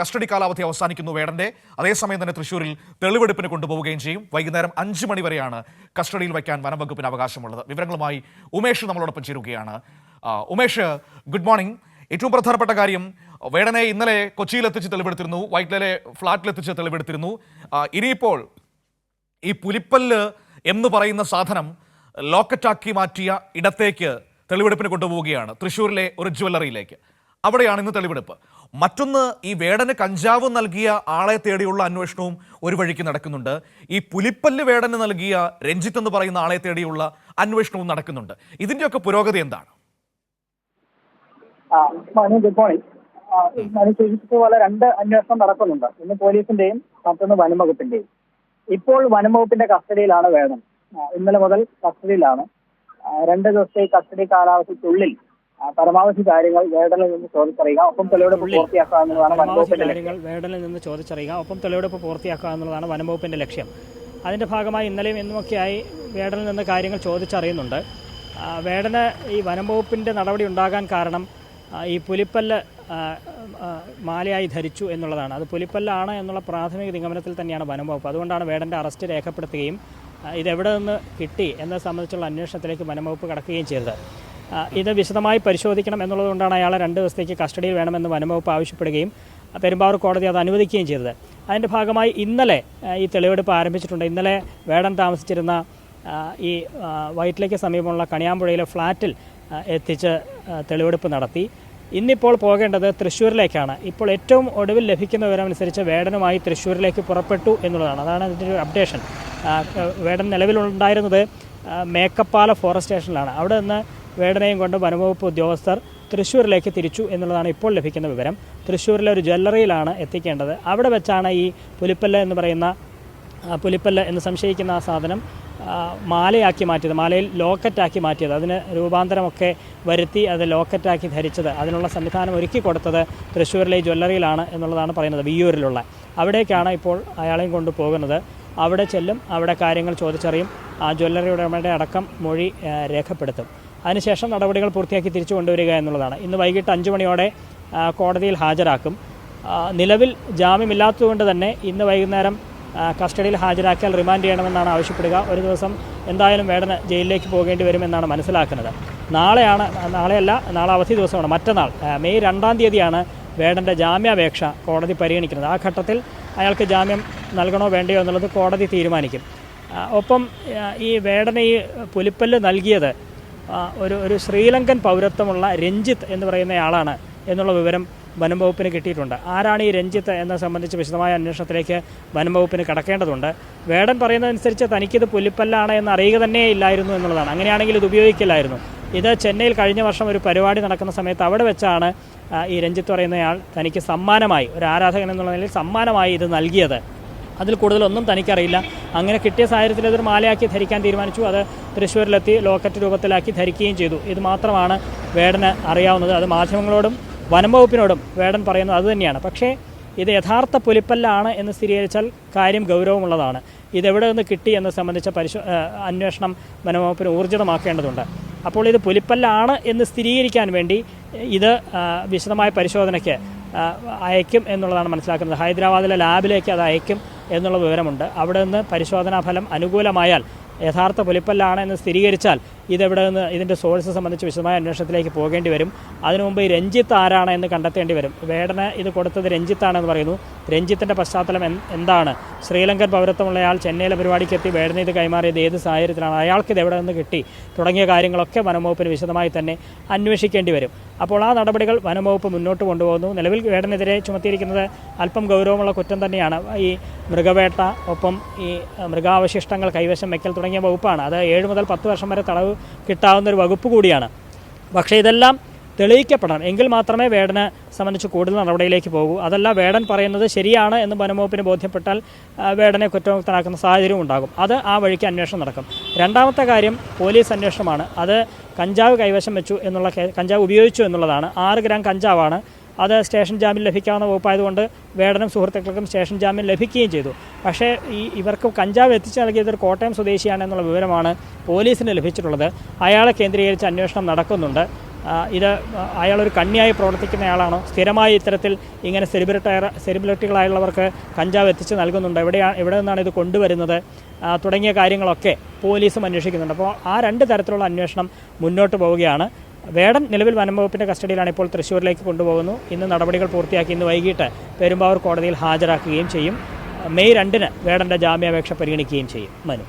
Custody കാലാവധി അവസാനിക്കുന്നു വേടന്റെ. അതേസമയം തന്നെ തൃശ്ശൂരിൽ തെളിവെടുപ്പിന് കൊണ്ടുപോവുകയും ചെയ്യും. വൈകുന്നേരം 5 മണി വരെയാണ് കസ്റ്റഡിയിൽ വയ്ക്കാൻ വനംവകുപ്പിന് അവകാശമുള്ളത്. വിവരങ്ങളുമായി ഉമേഷ് നമ്മളോടൊപ്പം ചേരുകയാണ്. Umesh, good morning. ഏറ്റവും പ്രധാനപ്പെട്ട കാര്യം, വേടനെ ഇന്നലെ കൊച്ചിയിലെത്തിച്ച് തെളിവെടുത്തിരുന്നു, വൈറ്റ്ലയിലെ ഫ്ളാറ്റിലെത്തിച്ച് തെളിവെടുത്തിരുന്നു. ഇനിയിപ്പോൾ ഈ പുലിപ്പല്ല് എന്ന് പറയുന്ന സാധനം ലോക്കറ്റാക്കി മാറ്റിയ ഇടത്തേക്ക് തെളിവെടുപ്പിന് കൊണ്ടുപോവുകയാണ്, തൃശ്ശൂരിലെ ഒരു ജ്വല്ലറിയിലേക്ക്. അവിടെയാണ് ഇന്ന് തെളിവെടുപ്പ്. മറ്റൊന്ന്, ഈ വേടന് കഞ്ചാവ് നൽകിയ ആളെ തേടിയുള്ള അന്വേഷണവും ഒരു വഴിക്ക് നടക്കുന്നുണ്ട്. ഈ പുലിപ്പല്ല് വേടന് നൽകിയ രഞ്ജിത്ത് എന്ന് പറയുന്ന ആളെ തേടിയുള്ള അന്വേഷണവും നടക്കുന്നുണ്ട്. ഇതിന്റെയൊക്കെ പുരോഗതി എന്താണ്? Good morning. സൂചിപ്പിച്ചതുപോലെ 2 അന്വേഷണം നടക്കുന്നുണ്ട്. ഒന്ന് പോലീസിന്റെയും മറ്റൊന്ന് വനംവകുപ്പിന്റെയും. ഇപ്പോൾ വനംവകുപ്പിന്റെ കസ്റ്റഡിയിലാണ് വേടൻ. ഇന്നലെ മുതൽ കസ്റ്റഡിയിലാണ്. 2 ദിവസത്തെ കസ്റ്റഡി കാലാവധിക്കുള്ളിൽ പരമാവധി കാര്യങ്ങൾ വേടനിൽ നിന്ന് ചോദിച്ചറിയുക, ഒപ്പം തെളിവെടുപ്പ് പൂർത്തിയാക്കുക എന്നുള്ളതാണ് വനംവകുപ്പിന്റെ ലക്ഷ്യം. അതിന്റെ ഭാഗമായി ഇന്നലെയും ഇന്നുമൊക്കെയായി വേടനിൽ നിന്ന് കാര്യങ്ങൾ ചോദിച്ചറിയുന്നുണ്ട്. വേടന് ഈ വനംവകുപ്പിന്റെ നടപടി ഉണ്ടാകാൻ കാരണം ഈ പുലിപ്പല്ല് മാലയായി ധരിച്ചു എന്നുള്ളതാണ്. അത് പുലിപ്പല്ലാണ് എന്നുള്ള പ്രാഥമിക നിഗമനത്തിൽ തന്നെയാണ് വനംവകുപ്പ്. അതുകൊണ്ടാണ് വേടൻ്റെ അറസ്റ്റ് രേഖപ്പെടുത്തുകയും ഇതെവിടെ നിന്ന് കിട്ടി എന്നത് സംബന്ധിച്ചുള്ള അന്വേഷണത്തിലേക്ക് വനംവകുപ്പ് കടക്കുകയും ചെയ്തത്. ഇത് വിശദമായി പരിശോധിക്കണം എന്നുള്ളതുകൊണ്ടാണ് അയാളെ 2 ദിവസത്തേക്ക് കസ്റ്റഡിയിൽ വേണമെന്ന് വനംവകുപ്പ് ആവശ്യപ്പെടുകയും പെരുമ്പാവൂർ കോടതി അത് അനുവദിക്കുകയും ചെയ്തത്. അതിൻ്റെ ഭാഗമായി ഇന്നലെ ഈ തെളിവെടുപ്പ് ആരംഭിച്ചിട്ടുണ്ട്. ഇന്നലെ വേടൻ താമസിച്ചിരുന്ന ഈ വൈറ്റിലയ്ക്ക് സമീപമുള്ള കണിയാമ്പുഴയിലെ ഫ്ളാറ്റിൽ എത്തിച്ച് തെളിവെടുപ്പ് നടത്തി. ഇന്നിപ്പോൾ പോകേണ്ടത് തൃശ്ശൂരിലേക്കാണ്. ഇപ്പോൾ ഏറ്റവും ഒടുവിൽ ലഭിക്കുന്ന വിവരമനുസരിച്ച് വേടനുമായി തൃശ്ശൂരിലേക്ക് പുറപ്പെട്ടു എന്നുള്ളതാണ്. അതാണ് അതിൻ്റെ ഒരു അപ്ഡേഷൻ. വേടൻ നിലവിലുണ്ടായിരുന്നത് മേക്കപ്പാല ഫോറസ്റ്റ് സ്റ്റേഷനിലാണ്. അവിടെ നിന്ന് വേടനെയും കൊണ്ട് വനംവകുപ്പ് ഉദ്യോഗസ്ഥർ തൃശ്ശൂരിലേക്ക് തിരിച്ചു എന്നുള്ളതാണ് ഇപ്പോൾ ലഭിക്കുന്ന വിവരം. തൃശ്ശൂരിലെ ഒരു ജ്വല്ലറിയിലാണ് എത്തിക്കേണ്ടത്. അവിടെ വെച്ചാണ് ഈ പുലിപ്പല്ല് എന്ന് സംശയിക്കുന്ന ആ സാധനം മാലയാക്കി മാറ്റിയത്, മാലയിൽ ലോക്കറ്റാക്കി മാറ്റിയത്, അതിന് രൂപാന്തരമൊക്കെ വരുത്തി അത് ലോക്കറ്റാക്കി ധരിച്ചത്, അതിനുള്ള സംവിധാനം ഒരുക്കി കൊടുത്തത് തൃശ്ശൂരിലെ ജ്വല്ലറിയിലാണ് എന്നുള്ളതാണ് പറയുന്നത്. വിയ്യൂരിലുള്ള അവിടേക്കാണ് ഇപ്പോൾ അയാളെയും കൊണ്ട് പോകുന്നത്. അവിടെ ചെല്ലും, അവിടെ കാര്യങ്ങൾ ചോദിച്ചറിയും, ആ ജ്വല്ലറി ഉടമയുടെ അടക്കം മൊഴി രേഖപ്പെടുത്തും. അതിനുശേഷം നടപടികൾ പൂർത്തിയാക്കി തിരിച്ചു കൊണ്ടുവരിക എന്നുള്ളതാണ്. ഇന്ന് വൈകിട്ട് 5 മണിയോടെ കോടതിയിൽ ഹാജരാക്കും. നിലവിൽ ജാമ്യമില്ലാത്തതുകൊണ്ട് തന്നെ ഇന്ന് വൈകുന്നേരം കസ്റ്റഡിയിൽ ഹാജരാക്കിയാൽ റിമാൻഡ് ചെയ്യണമെന്നാണ് ആവശ്യപ്പെടുക. ഒരു ദിവസം എന്തായാലും വേടന് ജയിലിലേക്ക് പോകേണ്ടി വരുമെന്നാണ് മനസ്സിലാക്കുന്നത്. നാളെ അവധി ദിവസമാണ്. മറ്റന്നാൾ മെയ് 2-ാം തീയതിയാണ് വേടൻ്റെ ജാമ്യാപേക്ഷ കോടതി പരിഗണിക്കുന്നത്. ആ ഘട്ടത്തിൽ അയാൾക്ക് ജാമ്യം നൽകണോ വേണ്ടയോ എന്നുള്ളത് കോടതി തീരുമാനിക്കും. ഒപ്പം ഈ വേടന് ഈ പുലിപ്പല്ല് നൽകിയത് ഒരു ശ്രീലങ്കൻ പൗരത്വമുള്ള രഞ്ജിത്ത് എന്ന് പറയുന്നയാളാണ് എന്നുള്ള വിവരം വനംവകുപ്പിന് കിട്ടിയിട്ടുണ്ട്. ആരാണ് ഈ രഞ്ജിത്ത് എന്നത് സംബന്ധിച്ച് വിശദമായ അന്വേഷണത്തിലേക്ക് വനംവകുപ്പിന് കടക്കേണ്ടതുണ്ട്. വേടൻ പറയുന്നതനുസരിച്ച് തനിക്കിത് പുലിപ്പല്ലാണ് എന്ന് അറിയുക തന്നെ ഇല്ലായിരുന്നു എന്നുള്ളതാണ്. അങ്ങനെയാണെങ്കിൽ ഇത് ഉപയോഗിക്കില്ലായിരുന്നു. ഇത് ചെന്നൈയിൽ കഴിഞ്ഞ വർഷം ഒരു പരിപാടി നടക്കുന്ന സമയത്ത് അവിടെ വെച്ചാണ് ഈ രഞ്ജിത്ത് പറയുന്നയാൾ തനിക്ക് സമ്മാനമായി, ഒരു ആരാധകൻ എന്നുള്ള നിലയിൽ സമ്മാനമായി ഇത് നൽകിയത്. അതിൽ കൂടുതലൊന്നും തനിക്കറിയില്ല. അങ്ങനെ കിട്ടിയ സാഹചര്യത്തിൽ അതൊരു മാലയാക്കി ധരിക്കാൻ തീരുമാനിച്ചു. അത് തൃശ്ശൂരിലെത്തി ലോക്കറ്റ് രൂപത്തിലാക്കി ധരിക്കുകയും ചെയ്തു. ഇത് മാത്രമാണ് വേടന് അറിയാവുന്നത്. അത് മാധ്യമങ്ങളോടും വനംവകുപ്പിനോടും വേടൻ പറയുന്നത് അതുതന്നെയാണ്. പക്ഷേ ഇത് യഥാർത്ഥ പുലിപ്പല്ലാണ് എന്ന് സ്ഥിരീകരിച്ചാൽ കാര്യം ഗൗരവമുള്ളതാണ്. ഇതെവിടെ നിന്ന് കിട്ടി എന്നത് സംബന്ധിച്ച അന്വേഷണം വനംവകുപ്പിന് ഊർജിതമാക്കേണ്ടതുണ്ട്. അപ്പോൾ ഇത് പുലിപ്പല്ലാണ് എന്ന് സ്ഥിരീകരിക്കാൻ വേണ്ടി ഇത് വിശദമായ പരിശോധനയ്ക്ക് അയക്കും എന്നുള്ളതാണ് മനസ്സിലാക്കുന്നത്. ഹൈദരാബാദിലെ ലാബിലേക്ക് അത് അയക്കും എന്നുള്ള വിവരമുണ്ട്. അവിടെ നിന്ന് പരിശോധനാ ഫലം അനുകൂലമായാൽ, യഥാർത്ഥ പുലിപ്പല്ലാണ് എന്ന് സ്ഥിരീകരിച്ചാൽ ഇതെവിടെ നിന്ന് ഇതിൻ്റെ സോഴ്സ് സംബന്ധിച്ച് വിശദമായ അന്വേഷണത്തിലേക്ക് പോകേണ്ടി വരും. അതിനു മുമ്പ് ഈ രഞ്ജിത്ത് ആരാണ് എന്ന് കണ്ടെത്തേണ്ടി വരും. വേടന് ഇത് കൊടുത്തത് രഞ്ജിത്താണെന്ന് പറയുന്നു. രഞ്ജിത്തിൻ്റെ പശ്ചാത്തലം എന്താണ്? ശ്രീലങ്കൻ പൗരത്വമുള്ളയാൾ ചെന്നൈയിലെ പരിപാടിക്ക് എത്തി വേടന് ഇത് കൈമാറിയത് ഏത് സാഹചര്യത്തിലാണ്, അയാൾക്ക് ഇത് എവിടെ നിന്ന് കിട്ടി തുടങ്ങിയ കാര്യങ്ങളൊക്കെ വനംവകുപ്പിന് വിശദമായി തന്നെ അന്വേഷിക്കേണ്ടി വരും. അപ്പോൾ ആ നടപടികൾ വനംവകുപ്പ് മുന്നോട്ട് കൊണ്ടുപോകുന്നു. നിലവിൽ വേടനെതിരെ ചുമത്തിയിരിക്കുന്നത് അല്പം ഗൗരവമുള്ള കുറ്റം തന്നെയാണ്. ഈ മൃഗവേട്ട, ഒപ്പം ഈ മൃഗാവശിഷ്ടങ്ങൾ കൈവശം വയ്ക്കൽ തുടങ്ങിയ വകുപ്പാണ്. അത് 7 മുതൽ 10 വർഷം വരെ തടവ് കിട്ടാവുന്നൊരു വകുപ്പ് കൂടിയാണ്. പക്ഷേ ഇതെല്ലാം തെളിയിക്കപ്പെടണം. എങ്കിൽ മാത്രമേ വേടനെ സംബന്ധിച്ച് കൂടുതൽ നടപടിയിലേക്ക് പോകൂ. അതല്ല, വേടൻ പറയുന്നത് ശരിയാണ് എന്ന് വനംവകുപ്പിന് ബോധ്യപ്പെട്ടാൽ വേടനെ കുറ്റമുക്തനാക്കുന്ന സാഹചര്യവും ഉണ്ടാകും. അത് ആ വഴിക്ക് അന്വേഷണം നടക്കും. രണ്ടാമത്തെ കാര്യം പോലീസ് അന്വേഷണമാണ്. അത് കഞ്ചാവ് കൈവശം വെച്ചു എന്നുള്ള കഞ്ചാവ് ഉപയോഗിച്ചു എന്നുള്ളതാണ്. 6 ഗ്രാം കഞ്ചാവാണ്. അത് സ്റ്റേഷൻ ജാമ്യം ലഭിക്കാവുന്ന വകുപ്പായതുകൊണ്ട് വേടനും സുഹൃത്തുക്കൾക്കും സ്റ്റേഷൻ ജാമ്യം ലഭിക്കുകയും ചെയ്തു. പക്ഷേ ഇവർക്ക് കഞ്ചാവ് എത്തിച്ചു നൽകിയത് ഒരു കോട്ടയം സ്വദേശിയാണെന്നുള്ള വിവരമാണ് പോലീസിന് ലഭിച്ചിട്ടുള്ളത്. അയാളെ കേന്ദ്രീകരിച്ച് അന്വേഷണം നടക്കുന്നുണ്ട്. ഇത് അയാളൊരു കണ്ണിയായി പ്രവർത്തിക്കുന്നയാളാണോ, സ്ഥിരമായി ഇത്തരത്തിൽ ഇങ്ങനെ സെലിബ്രിറ്റികളായുള്ളവർക്ക് കഞ്ചാവ് എത്തിച്ച് നൽകുന്നുണ്ട്, എവിടെ നിന്നാണ് ഇത് കൊണ്ടുവരുന്നത് തുടങ്ങിയ കാര്യങ്ങളൊക്കെ പോലീസും അന്വേഷിക്കുന്നുണ്ട്. അപ്പോൾ ആ രണ്ട് തരത്തിലുള്ള അന്വേഷണം മുന്നോട്ട് പോവുകയാണ്. വേടൻ നിലവിൽ വനംവകുപ്പിൻ്റെ കസ്റ്റഡിയിലാണ്. ഇപ്പോൾ തൃശ്ശൂരിലേക്ക് കൊണ്ടുപോകുന്നു. ഇന്ന് നടപടികൾ പൂർത്തിയാക്കി ഇന്ന് വൈകിട്ട് പെരുമ്പാവൂർ കോടതിയിൽ ഹാജരാക്കുകയും ചെയ്യും. മെയ് 2 വേടൻ്റെ ജാമ്യാപേക്ഷ പരിഗണിക്കുകയും ചെയ്യും. മനു.